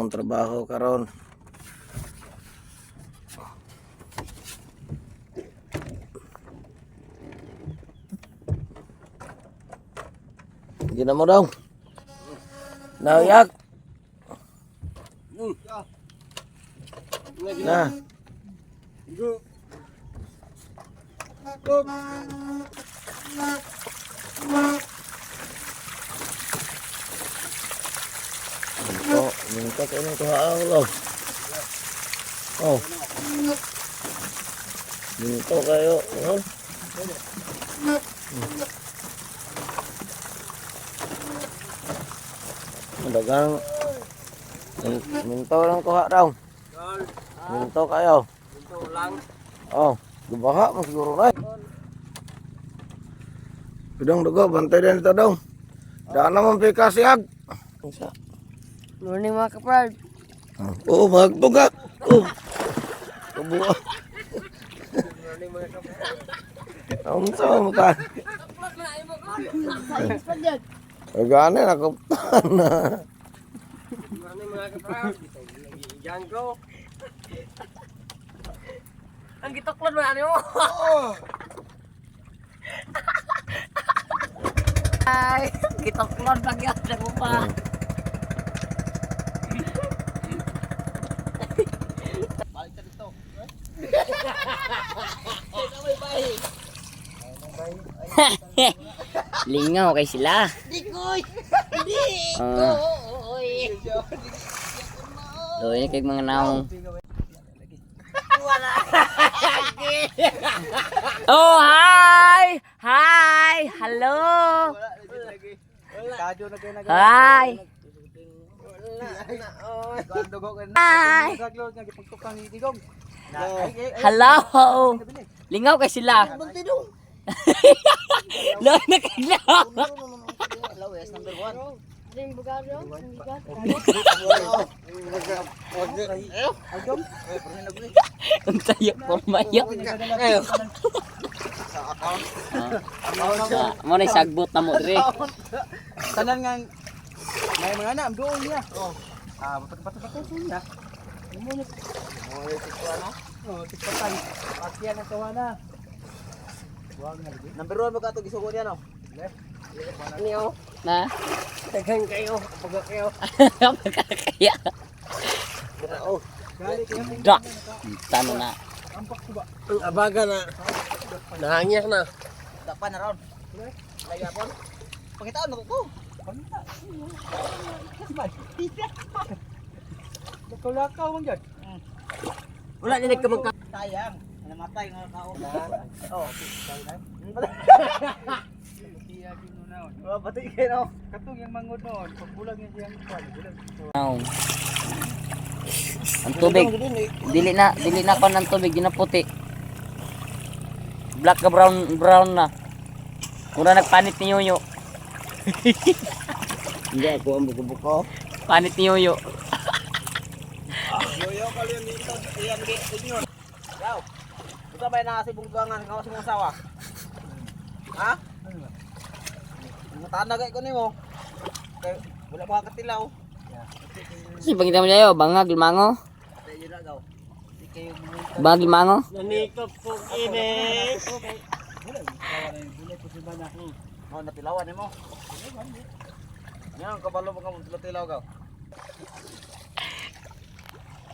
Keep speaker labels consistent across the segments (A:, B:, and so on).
A: among trabaho karon. Gina mo daw. Nayak. Na. Minta kayo ng kuhaan ko. Oh. Minta kayo. Oh. Dagang minto lang kuha daw. Minto kayo.
B: Minto lang.
A: Oh, gubaha mo siguro na. Pidong dugo, bantay din ito daw. Daan naman pikasihag.
B: Morning mga kaprad.
A: Oh, magtugak. Oh. Kabuha.
B: Morning mga kaprad.
A: Ang sama mo ka. Gani nakaptan na.
B: Morning mga kaprad. Iyan ko. Ang gitoklan mo ano mo. Ay, gitoklan bagyan mo pa. Balik ka dito.
C: Lingaw kay sila.
B: Dikoy.
C: Loy kay mga naong.
B: Wala.
C: Oh, hi! Hi! Hello! Hi! Hi! Hello! Lingaw kay sila. Loy na kaglaw. Ang tayo pumayo. Mo na sagbot na mo dire.
B: Tanan nga may mga anak doon niya. Oh. Ah, batak-batak niya. Tikpatan. Pakyan ang kawana. Number 1 mo ka to gisugo niya no. Niyo.
C: Na?
B: Tagang kayo, pag kayo.
C: Kaya.
B: Oh. Gali kayo.
C: Da. Tano na.
B: Ang abaga na. Nahangyak na. Dapan na ron. Lagi apon. Pangitaan mo ko. Pangita. Lakaw man gyud. Wala ni nagkamang sayang. Namatay nga kao. Oh, sayang. Oh, pati kayo. Katong yang mangod noon, pagbulag niya siyang bulag.
C: Now. Ang tubig. Dili na kon ng tubig ginaputi. Black ka brown na. Mura nagpanit ni Yoyo.
A: Hindi ako ang buko-buko.
C: Panit ni Yoyo.
B: Yoyo kali yan dito. Iyan di inyo. Yaw. Buta ba na kasi bunggangan kawas mo asawa? Ha? Matanagay ko nimo. Kay wala pa katilaw.
C: Si pangita mo niyo bangag limango.
B: Tayo na daw. Di kayo
C: Bangag limango.
B: nanikop ko kini. Oh, natilawan nimo. Yan kabalo mo ka tilaw ka.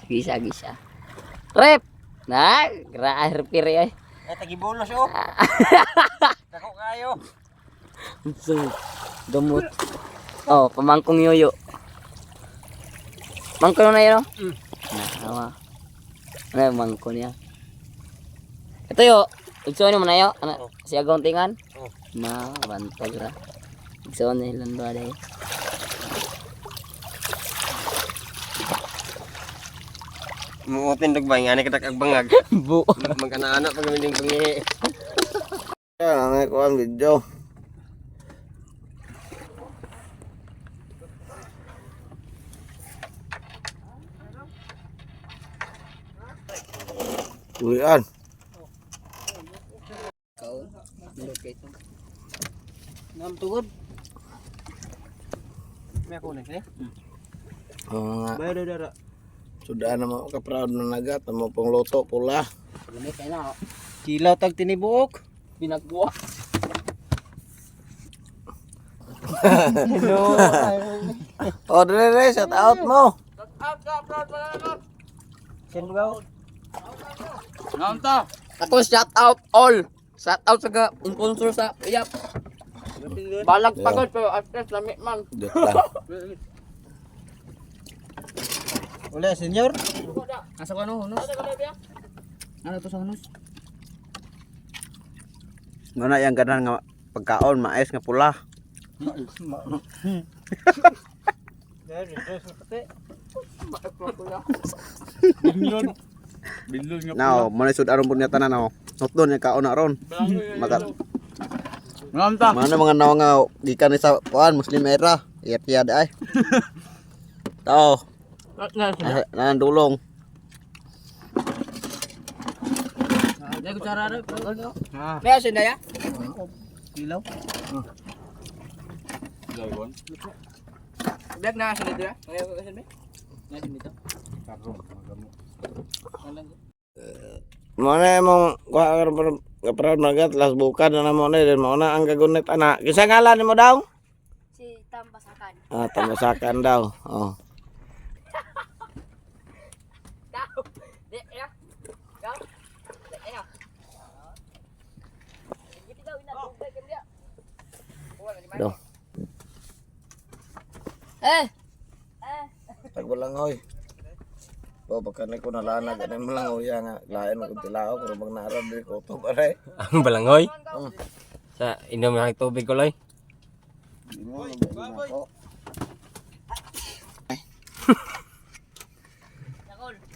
C: Gisa. Rep. Na, graar pire ay.
B: Tagibulos oh. Dako kayo.
C: So, gamot. Oh, pamangkong Yoyo. Mangkon na yun, no? Nahawa. Ano yung mangkon niya? Ito yo. Igsoon mo na yo. Ano? Si Agong tingan? Bantag ra. Igsoon na ilan doon dahil.
B: Muutindog ba nga ni kadak agbangag.
C: Bu.
B: Magana-ana pag minding pangi.
A: Yan, ang ikuan video. Uyan.
C: Kau, locate.
B: Nam tugod. May ako ni.
A: Mga
B: Bayar dara.
A: sudah na mo ka-proud na nagat. Mo pong loto pula.
C: Lamig kayo na.
B: Kilaw tag tinibuok.
C: Pinagbuwa.
B: No.
A: O, dire, shout out mo.
B: Send go.
C: Nanta. Ako shout out all. Shout out sa sponsor sa Iyap. Balag pagod pero at least lamig man.
A: Diyot lang.
B: Wala senyor.
C: Asa ko ano, hunos? Ano to sa hunos?
B: Ngana yang ganan nga pagkaon maes nga pula. Now, mana sud aron pun tanan now. Notdon yang kaon na ron. Maka
C: Nanta.
B: mana mga naw nga gikan sa kuan Muslim era. Iya ay. Tao, nan dulong.
C: Dai ko cara ra. May asin daya?
B: Kilaw.
C: Black na asin dito. May asin ba? Asin dito.
A: Mo na mong ka-proud na nagat. Las bukan na mo na. Mo na ang gagunit anak. Kisa ngalan mo daw?
D: Si Tambasakan.
A: Ah, tamasakan daw. Oh.
C: Dek ya. Kau. Dek ya. Gitu daw ina tubig kan dia.
A: Daw. Tagbalangoy. O pagka ko nalanag ani malangoy nga lain ko tilao pero bang narad di ko to pare.
E: Ang balangoy. Sa inom ng tubig ko loy.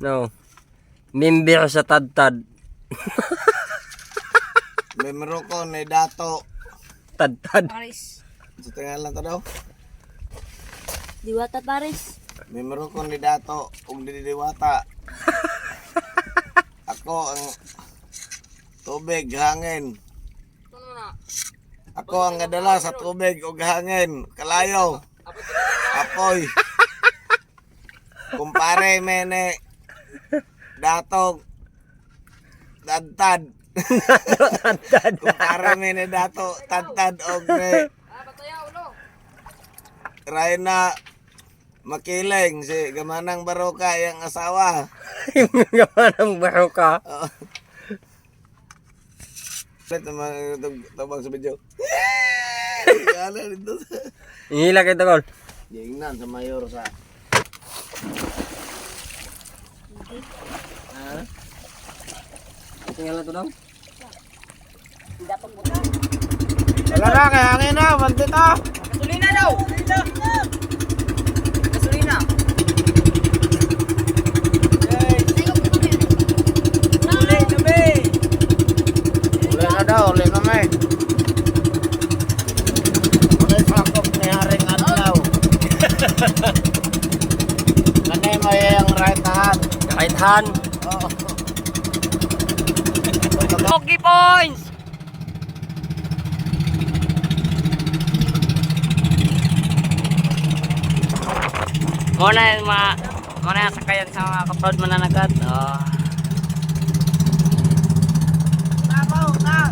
E: No. Member sa Tadtad.
A: Memero ko ni dato.
E: Tadtad.
D: Paris.
A: Sa tingalan to daw.
D: Diwata Paris.
A: Memero ko ni dato ug diliwata. Ako ang tubig hangin. Ako ang gadala sa tubig ug hangin. Kalayo. Apoy. Kumpare mene datog tadtad. Kumpare mene dato tadtad og ne Rayna makiling si Gamanang Baroka yung asawa.
E: Gawa ng baroka.
A: Tabang sa video. Gala dito.
E: Ihila kay tagol.
A: Gingnan sa mayor sa.
C: Tinggal to daw.
A: Wala na kay hangin na, banti ta.
C: Gasolina daw. Gasolina.
A: Uli na daw, uli na may. Uli sakop ni Haring Adlaw. Kanay mo yung right hand.
E: Right hand.
A: Oo.
C: Okay points. Muna yung sakayan sa mga kaproud mananagat. Oh.
A: Na.